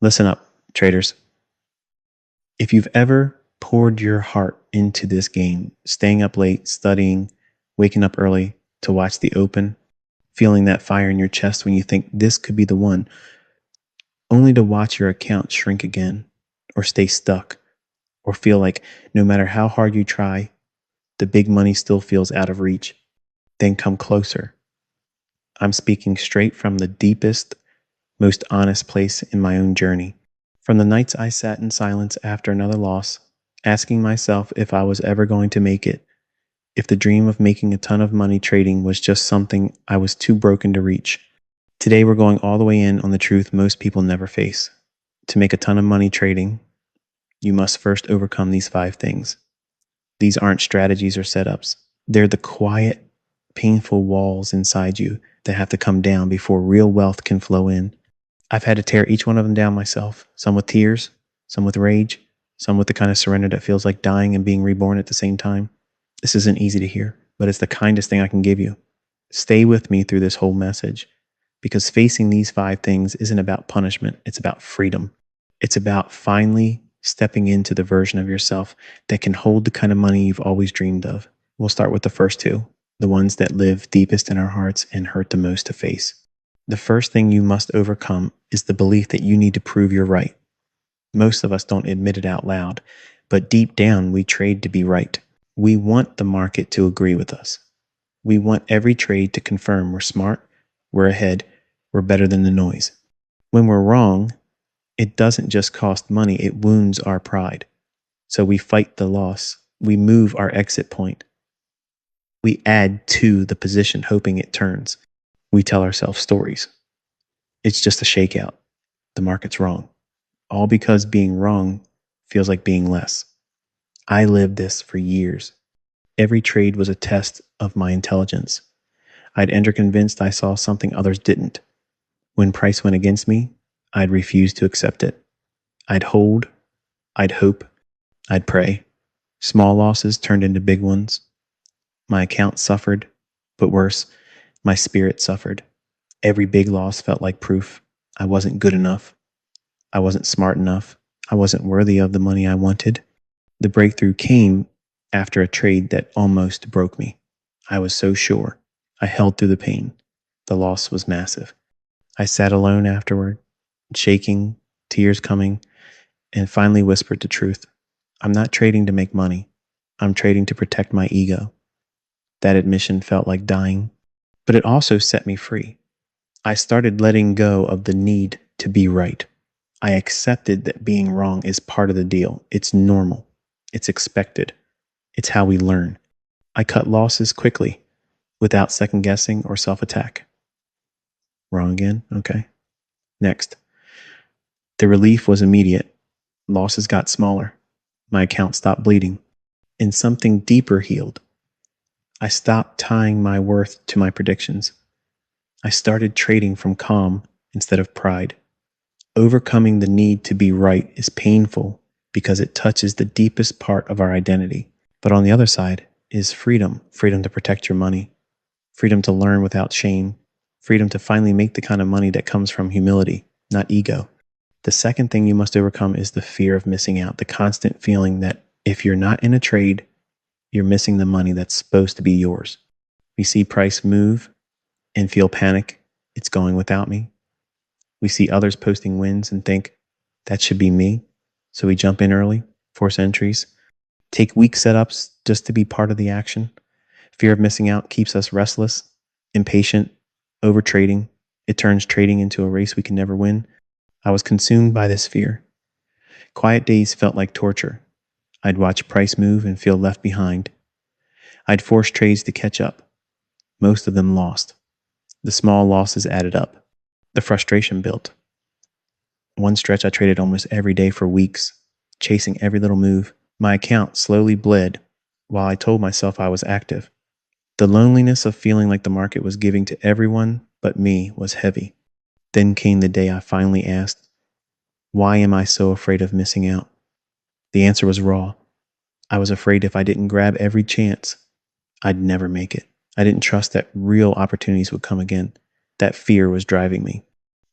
Listen up, traders. If you've ever poured your heart into this game, staying up late, studying, waking up early to watch the open, feeling that fire in your chest when you think this could be the one, only to watch your account shrink again, or stay stuck, or feel like no matter how hard you try, the big money still feels out of reach, then come closer. I'm speaking straight from the deepest, most honest place in my own journey. From the nights I sat in silence after another loss, asking myself if I was ever going to make it, if the dream of making a ton of money trading was just something I was too broken to reach. Today we're going all the way in on the truth most people never face. To make a ton of money trading, you must first overcome these 5 things. These aren't strategies or setups. They're the quiet, painful walls inside you that have to come down before real wealth can flow in. I've had to tear each one of them down myself, some with tears, some with rage, some with the kind of surrender that feels like dying and being reborn at the same time. This isn't easy to hear, but it's the kindest thing I can give you. Stay with me through this whole message, because facing these 5 things isn't about punishment, it's about freedom. It's about finally stepping into the version of yourself that can hold the kind of money you've always dreamed of. We'll start with the first 2, the ones that live deepest in our hearts and hurt the most to face. The first thing you must overcome is the belief that you need to prove you're right. Most of us don't admit it out loud, but deep down we trade to be right. We want the market to agree with us. We want every trade to confirm we're smart, we're ahead, we're better than the noise. When we're wrong, it doesn't just cost money, it wounds our pride. So we fight the loss. We move our exit point. We add to the position hoping it turns. We tell ourselves stories. It's just a shakeout. The market's wrong. All because being wrong feels like being less. I lived this for years. Every trade was a test of my intelligence. I'd enter convinced I saw something others didn't. When price went against me, I'd refuse to accept it. I'd hold, I'd hope, I'd pray. Small losses turned into big ones. My account suffered, but worse, my spirit suffered. Every big loss felt like proof I wasn't good enough. I wasn't smart enough. I wasn't worthy of the money I wanted. The breakthrough came after a trade that almost broke me. I was so sure. I held through the pain. The loss was massive. I sat alone afterward, shaking, tears coming, and finally whispered the truth. I'm not trading to make money. I'm trading to protect my ego. That admission felt like dying, but it also set me free. I started letting go of the need to be right. I accepted that being wrong is part of the deal. It's normal. It's expected. It's how we learn. I cut losses quickly, without second guessing or self-attack. Wrong again? Okay. Next. The relief was immediate. Losses got smaller. My account stopped bleeding. And something deeper healed. I stopped tying my worth to my predictions. I started trading from calm instead of pride. Overcoming the need to be right is painful because it touches the deepest part of our identity. But on the other side is freedom. Freedom to protect your money. Freedom to learn without shame. Freedom to finally make the kind of money that comes from humility, not ego. The second thing you must overcome is the fear of missing out, the constant feeling that if you're not in a trade, you're missing the money that's supposed to be yours. We see price move and feel panic. It's going without me. We see others posting wins and think, that should be me. So we jump in early, force entries, take weak setups just to be part of the action. Fear of missing out keeps us restless, impatient, over trading. It turns trading into a race we can never win. I was consumed by this fear. Quiet days felt like torture. I'd watch price move and feel left behind. I'd force trades to catch up. Most of them lost. The small losses added up. The frustration built. One stretch I traded almost every day for weeks, chasing every little move. My account slowly bled while I told myself I was active. The loneliness of feeling like the market was giving to everyone but me was heavy. Then came the day I finally asked, why am I so afraid of missing out? The answer was raw. I was afraid if I didn't grab every chance, I'd never make it. I didn't trust that real opportunities would come again. That fear was driving me.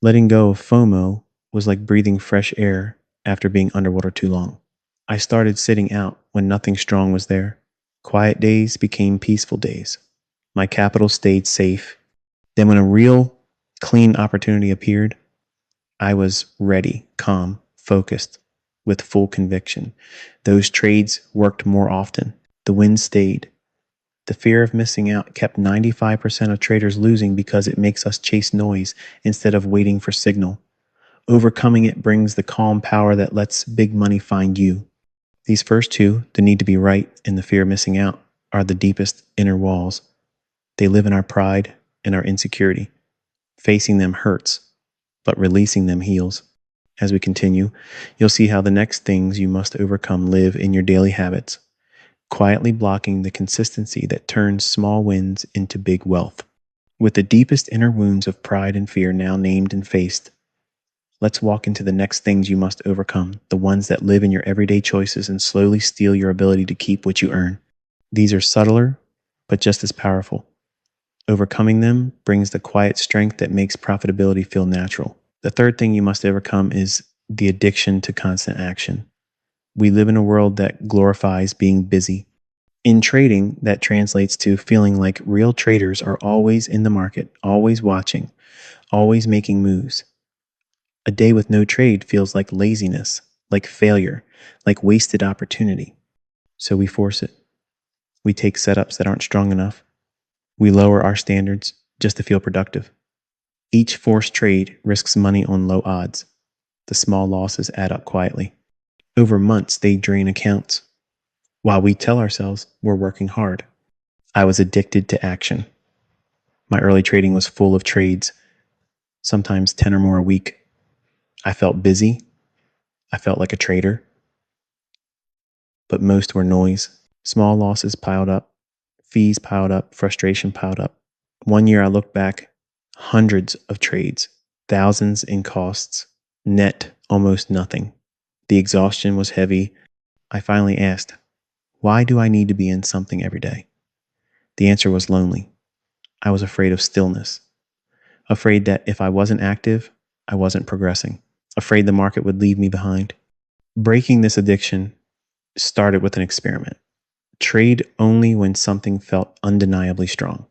Letting go of FOMO, was like breathing fresh air after being underwater too long. I started sitting out when nothing strong was there. Quiet days became peaceful days. My capital stayed safe. Then, when a real, clean opportunity appeared, I was ready, calm, focused, with full conviction. Those trades worked more often. The win stayed. The fear of missing out kept 95% of traders losing because it makes us chase noise instead of waiting for signal. Overcoming it brings the calm power that lets big money find you. These first two, the need to be right and the fear of missing out, are the deepest inner walls. They live in our pride and our insecurity. Facing them hurts, but releasing them heals. As we continue, you'll see how the next things you must overcome live in your daily habits, quietly blocking the consistency that turns small wins into big wealth. With the deepest inner wounds of pride and fear now named and faced, let's walk into the next things you must overcome, the ones that live in your everyday choices and slowly steal your ability to keep what you earn. These are subtler, but just as powerful. Overcoming them brings the quiet strength that makes profitability feel natural. The third thing you must overcome is the addiction to constant action. We live in a world that glorifies being busy. In trading, that translates to feeling like real traders are always in the market, always watching, always making moves. A day with no trade feels like laziness, like failure, like wasted opportunity. So we force it. We take setups that aren't strong enough. We lower our standards just to feel productive. Each forced trade risks money on low odds. The small losses add up quietly. Over months, they drain accounts, while we tell ourselves we're working hard. I was addicted to action. My early trading was full of trades, sometimes 10 or more a week. I felt busy. I felt like a trader, but most were noise. Small losses piled up, fees piled up, frustration piled up. One year I looked back, hundreds of trades, thousands in costs, net almost nothing. The exhaustion was heavy. I finally asked, why do I need to be in something every day? The answer was lonely. I was afraid of stillness, afraid that if I wasn't active, I wasn't progressing, afraid the market would leave me behind. Breaking this addiction started with an experiment. Trade only when something felt undeniably strong.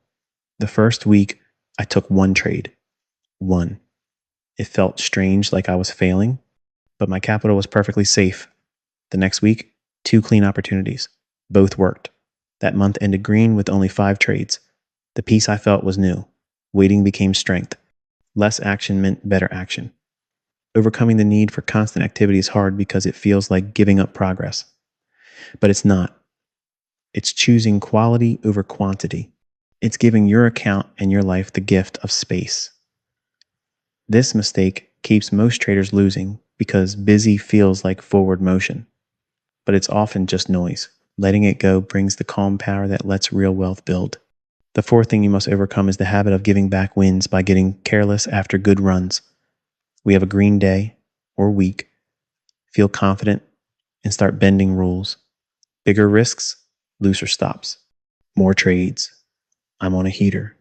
The first week, I took one trade. One. It felt strange, like I was failing, but my capital was perfectly safe. The next week, two clean opportunities. Both worked. That month ended green with only 5 trades. The peace I felt was new. Waiting became strength. Less action meant better action. Overcoming the need for constant activity is hard because it feels like giving up progress. But it's not. It's choosing quality over quantity. It's giving your account and your life the gift of space. This mistake keeps most traders losing because busy feels like forward motion, but it's often just noise. Letting it go brings the calm power that lets real wealth build. The fourth thing you must overcome is the habit of giving back wins by getting careless after good runs. We have a green day or week, feel confident, and start bending rules. Bigger risks, looser stops. More trades. I'm on a heater.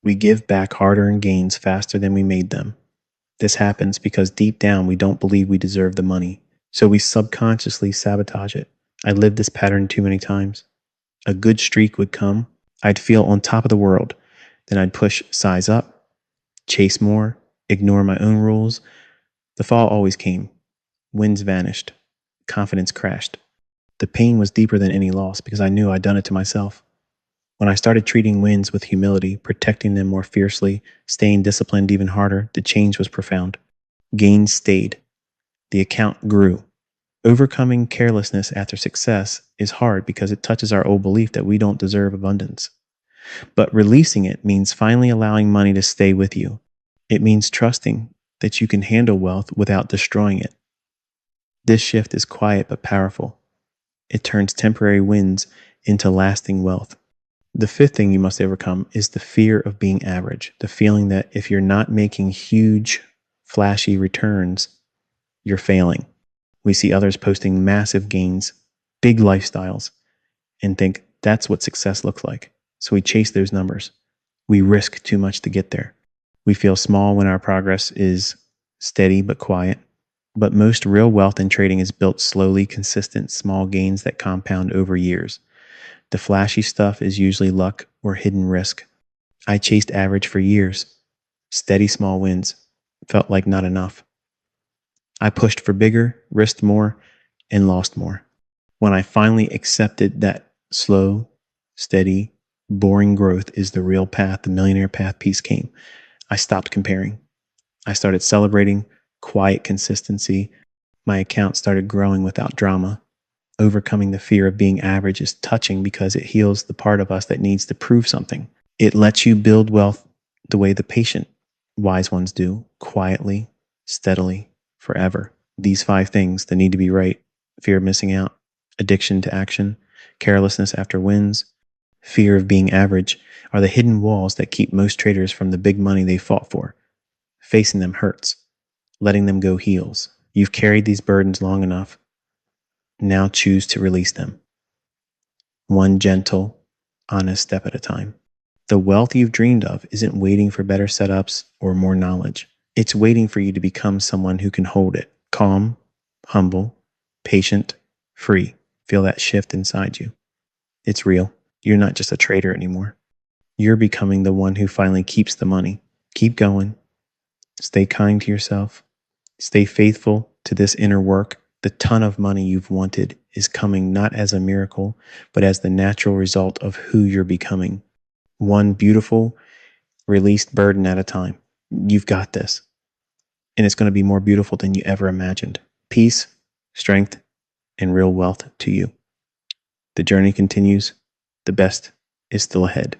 We give back hard-earned gains faster than we made them. This happens because deep down we don't believe we deserve the money, so we subconsciously sabotage it. I lived this pattern too many times. A good streak would come. I'd feel on top of the world. Then I'd push size up, chase more, ignore my own rules. The fall always came. Wins vanished. Confidence crashed. The pain was deeper than any loss because I knew I'd done it to myself. When I started treating wins with humility, protecting them more fiercely, staying disciplined even harder, the change was profound. Gains stayed. The account grew. Overcoming carelessness after success is hard because it touches our old belief that we don't deserve abundance. But releasing it means finally allowing money to stay with you. It means trusting that you can handle wealth without destroying it. This shift is quiet but powerful. It turns temporary wins into lasting wealth. The fifth thing you must overcome is the fear of being average, the feeling that if you're not making huge, flashy returns, you're failing. We see others posting massive gains, big lifestyles, and think that's what success looks like. So we chase those numbers. We risk too much to get there. We feel small when our progress is steady but quiet. But most real wealth in trading is built slowly, consistent, small gains that compound over years. The flashy stuff is usually luck or hidden risk. I chased average for years. Steady small wins. Felt like not enough. I pushed for bigger, risked more, and lost more. When I finally accepted that slow, steady, boring growth is the real path, the millionaire path, peace came. I stopped comparing. I started celebrating quiet consistency. My account started growing without drama. Overcoming the fear of being average is touching because it heals the part of us that needs to prove something. It lets you build wealth the way the patient, wise ones do, quietly, steadily, forever. These 5 things: the need to be right, fear of missing out, addiction to action, carelessness after wins, fear of being average, are the hidden walls that keep most traders from the big money they fought for. Facing them hurts. Letting them go heals. You've carried these burdens long enough. Now choose to release them. One gentle, honest step at a time. The wealth you've dreamed of isn't waiting for better setups or more knowledge. It's waiting for you to become someone who can hold it. Calm, humble, patient, free. Feel that shift inside you. It's real. You're not just a trader anymore. You're becoming the one who finally keeps the money. Keep going. Stay kind to yourself. Stay faithful to this inner work. The ton of money you've wanted is coming not as a miracle, but as the natural result of who you're becoming. One beautiful, released burden at a time. You've got this. And it's going to be more beautiful than you ever imagined. Peace, strength, and real wealth to you. The journey continues. The best is still ahead.